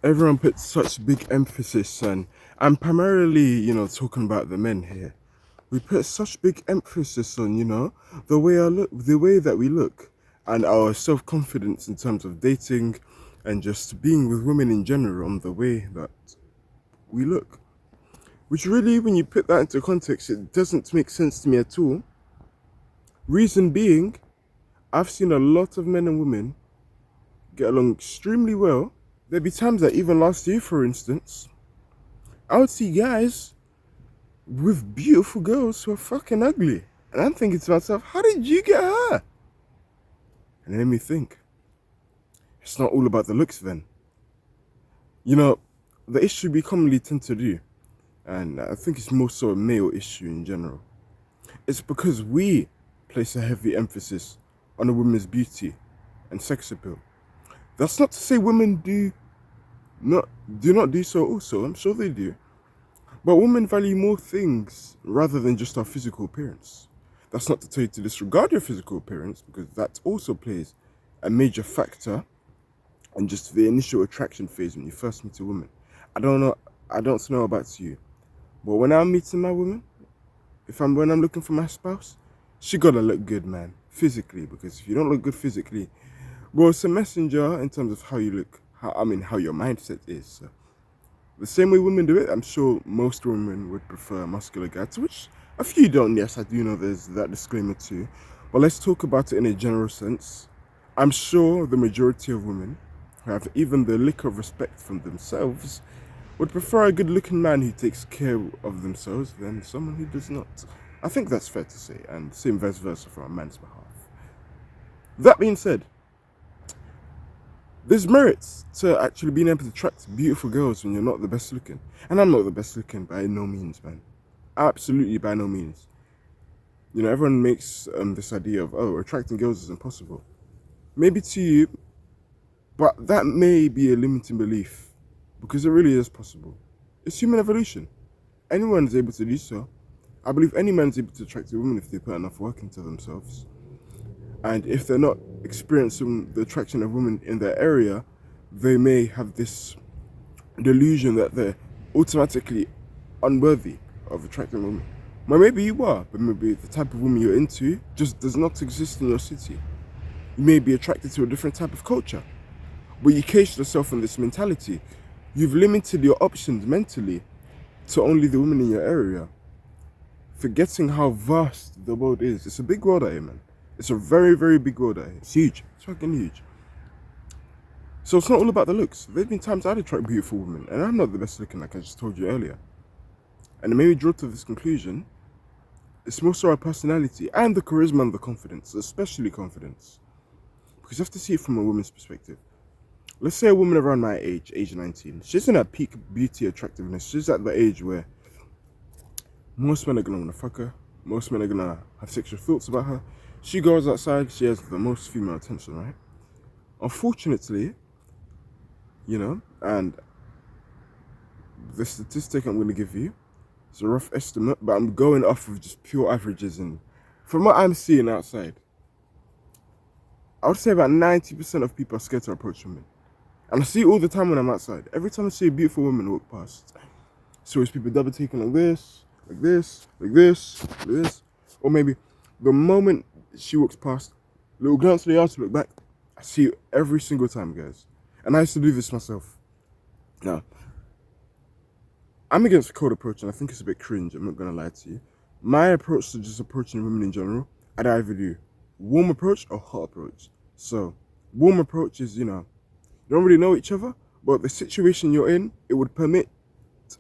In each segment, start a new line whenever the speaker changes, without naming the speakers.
everyone puts such big emphasis on, I'm primarily, talking about the men here. We put such big emphasis on, the way that we look, and our self confidence in terms of dating, and just being with women in general on the way that we look. Which really, when you put that into context, it doesn't make sense to me at all. Reason being, I've seen a lot of men and women get along extremely well. There'd be times that even last year, for instance, I would see guys with beautiful girls who are fucking ugly. And I'm thinking to myself, how did you get her? And it made me think, it's not all about the looks then. You know, the issue we commonly tend to do, and I think it's more so a male issue in general, it's because we place a heavy emphasis on a woman's beauty and sex appeal. That's not to say women not do not do so also, I'm sure they do. But women value more things rather than just our physical appearance. That's not to tell you to disregard your physical appearance, because that also plays a major factor in just the initial attraction phase when you first meet a woman. I don't know about you, but when I'm meeting my woman, if I'm when I'm looking for my spouse, she gotta look good, man, physically. Because if you don't look good physically, well, it's a messenger in terms of how you look, how your mindset is. So the same way women do it, I'm sure most women would prefer muscular guys, which a few don't. Yes, I do know there's that disclaimer too. But let's talk about it in a general sense. I'm sure the majority of women who have even the lick of respect from themselves would prefer a good looking man who takes care of themselves than someone who does not. I think that's fair to say, and same vice versa from a man's behalf. That being said, there's merits to actually being able to attract beautiful girls when you're not the best looking. And I'm not the best looking by no means, man. Absolutely by no means. Everyone makes this idea of, oh, attracting girls is impossible. Maybe to you, but that may be a limiting belief because it really is possible. It's human evolution. Anyone is able to do so. I believe any man is able to attract a woman if they put enough work into themselves. And if they're not experiencing the attraction of women in their area, they may have this delusion that they're automatically unworthy of attracting women. Well, maybe you are, but maybe the type of woman you're into just does not exist in your city. You may be attracted to a different type of culture, but you cage yourself in this mentality. You've limited your options mentally to only the women in your area, forgetting how vast the world is. It's a big world out here, man. It's a very, very big world out here. It's huge. It's fucking huge. So it's not all about the looks. There've been times I'd attract beautiful women, and I'm not the best looking, like I just told you earlier. And it made me draw to this conclusion. It's more so our personality and the charisma and the confidence, especially confidence. Because you have to see it from a woman's perspective. Let's say a woman around my age 19, she's in her peak beauty attractiveness. She's at the age where most men are gonna wanna fuck her. Most men are gonna have sexual thoughts about her. She goes outside, she has the most female attention, right? Unfortunately, and the statistic I'm gonna give you, it's a rough estimate, but I'm going off of just pure averages, and from what I'm seeing outside, I would say about 90% of people are scared to approach women. And I see it all the time when I'm outside. Every time I see a beautiful woman walk past, so it's people double taking like this, like this, like this, like this. Or maybe the moment she walks past, little glance to the arse, look back. I see it every single time, guys. And I used to do this myself. Now, I'm against cold approach, and I think it's a bit cringe, I'm not gonna lie to you. My approach to just approaching women in general, I'd either do warm approach or hot approach. So, warm approach is, you don't really know each other, but the situation you're in, it would permit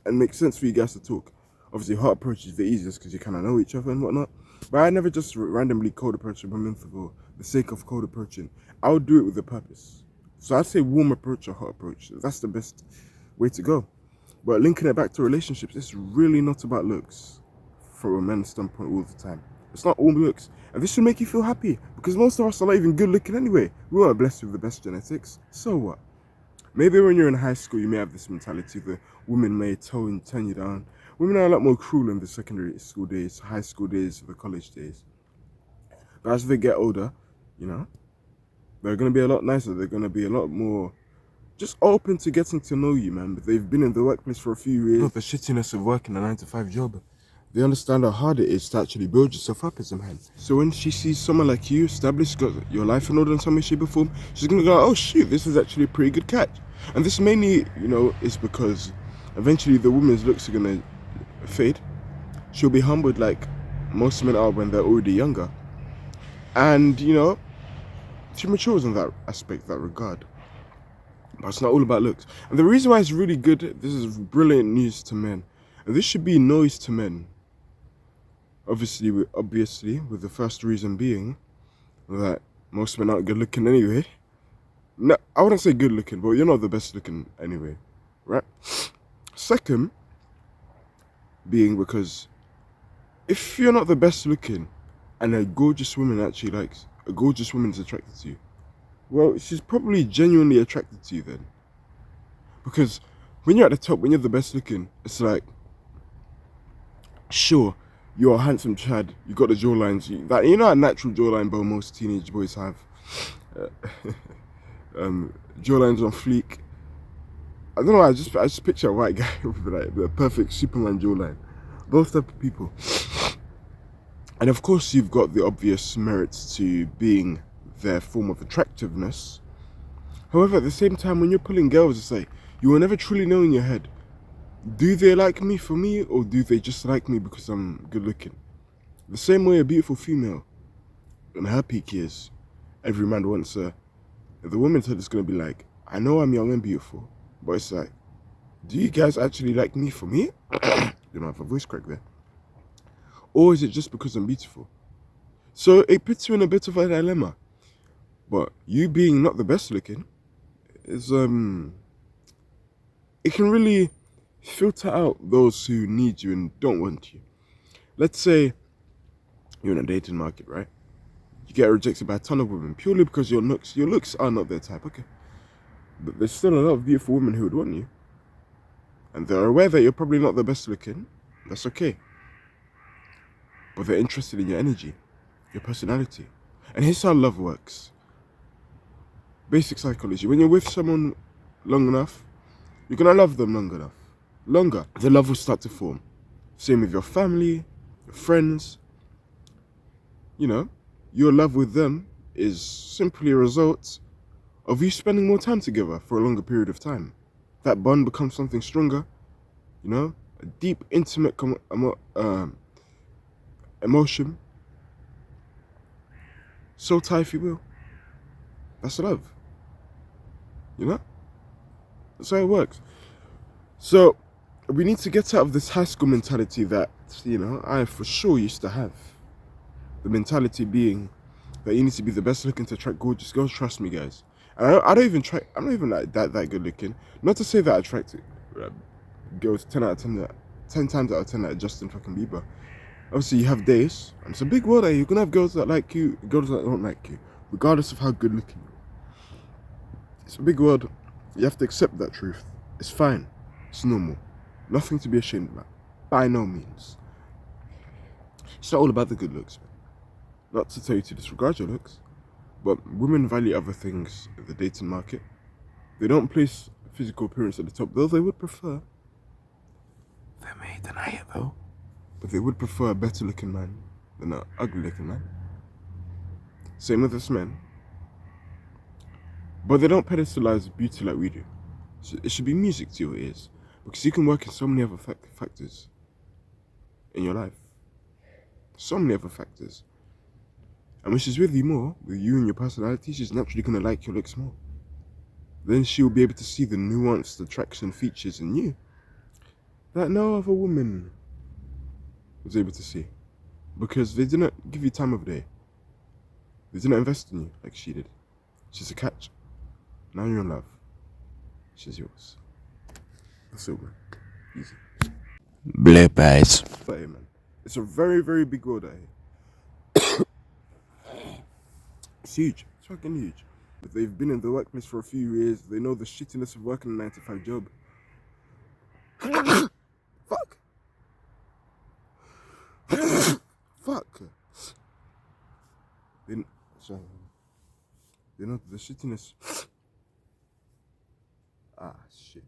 and make sense for you guys to talk. Obviously, hot approach is the easiest because you kind of know each other and whatnot. But I never just randomly cold approach women for the sake of cold approaching. I would do it with a purpose. So I'd say warm approach or hot approach. That's the best way to go. But linking it back to relationships, it's really not about looks from a man's standpoint all the time. It's not all looks. And this should make you feel happy because most of us are not even good looking anyway. We weren't blessed with the best genetics. So what? Maybe when you're in high school, you may have this mentality that women may turn you down. Women are a lot more cruel in the secondary school days, high school days, the college days. But as they get older, you know, they're going to be a lot nicer. They're going to be a lot more just open to getting to know you, man. But they've been in the workplace for a few years. Not the shittiness of working a 9-to-5 job. They understand how hard it is to actually build yourself up as a man. So when she sees someone like you established, got your life in order in some way, shape or form, she's gonna go, oh shoot, this is actually a pretty good catch. And this mainly, is because eventually the woman's looks are gonna fade. She'll be humbled like most men are when they're already younger. And, she matures in that aspect, that regard. But it's not all about looks. And the reason why it's really good, this is brilliant news to men. And this should be noise to men. Obviously, with the first reason being that most men aren't good looking anyway. No, I wouldn't say good looking, but you're not the best looking anyway, right? Second, being because if you're not the best looking and a gorgeous woman is attracted to you, well, she's probably genuinely attracted to you then. Because when you're at the top, when you're the best looking, it's like, sure, you're a handsome Chad, you got the jawlines, a natural jawline bow most teenage boys have. Jawlines on fleek. I don't know, I just picture a white guy with like the perfect Superman jawline. Those type of people. And of course you've got the obvious merits to being their form of attractiveness. However, at the same time, when you're pulling girls, it's like, you will never truly know in your head, do they like me for me, or do they just like me because I'm good looking? The same way a beautiful female, in her peak years, every man wants her. The woman's head is going to be like, I know I'm young and beautiful, but it's like, do you guys actually like me for me? You know, I have a voice crack there. Or is it just because I'm beautiful? So it puts you in a bit of a dilemma. But you being not the best looking is, it can really filter out those who need you and don't want you. Let's say you're in a dating market, right? You get rejected by a ton of women purely because your looks are not their type, okay? But there's still a lot of beautiful women who would want you. And they're aware that you're probably not the best looking. That's okay. But they're interested in your energy, your personality. And here's how love works. Basic psychology. When you're with someone long enough, you're going to love them long enough. Longer. The love will start to form. Same with your family, your friends. Your love with them is simply a result of you spending more time together for a longer period of time. That bond becomes something stronger, a deep, intimate emotion. Soul tie, if you will. That's love. That's how it works. So, we need to get out of this high school mentality that, I for sure used to have. The mentality being that you need to be the best looking to attract gorgeous girls. Trust me, guys. And I'm not even like that good looking. Not to say that I attract girls 10 times out of 10 like Justin fucking Bieber. Obviously, you have days, and it's a big world. You're gonna have girls that like you, girls that don't like you, regardless of how good looking you are. It's a big world. You have to accept that truth. It's fine. It's normal. Nothing to be ashamed about. By no means. It's not all about the good looks, man. Not to tell you to disregard your looks, but women value other things in the dating market. They don't place physical appearance at the top, though they would prefer. They may deny it though, but they would prefer a better looking man than an ugly looking man. Same with us men. But they don't pedestalize beauty like we do. So it should be music to your ears, because you can work in so many other factors in your life. So many other factors. And when she's with you more, with you and your personality, she's naturally going to like your looks more. Then she'll be able to see the nuanced attraction features in you that no other woman was able to see. Because they didn't give you time of day. They didn't invest in you like she did. She's a catch. Now you're in love. She's yours. That's it, man. Easy.
Blip eyes.
But hey, man, it's a very, very big world out here. It's huge. It's fucking huge. If they've been in the workplace for a few years, they know the shittiness of working a 9-to-5 job. Fuck. Fuck. They know the shittiness Ah, shit.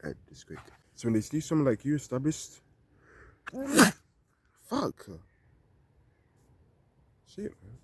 Alright, this quick. So when they see someone like you established, fuck. Shit, man.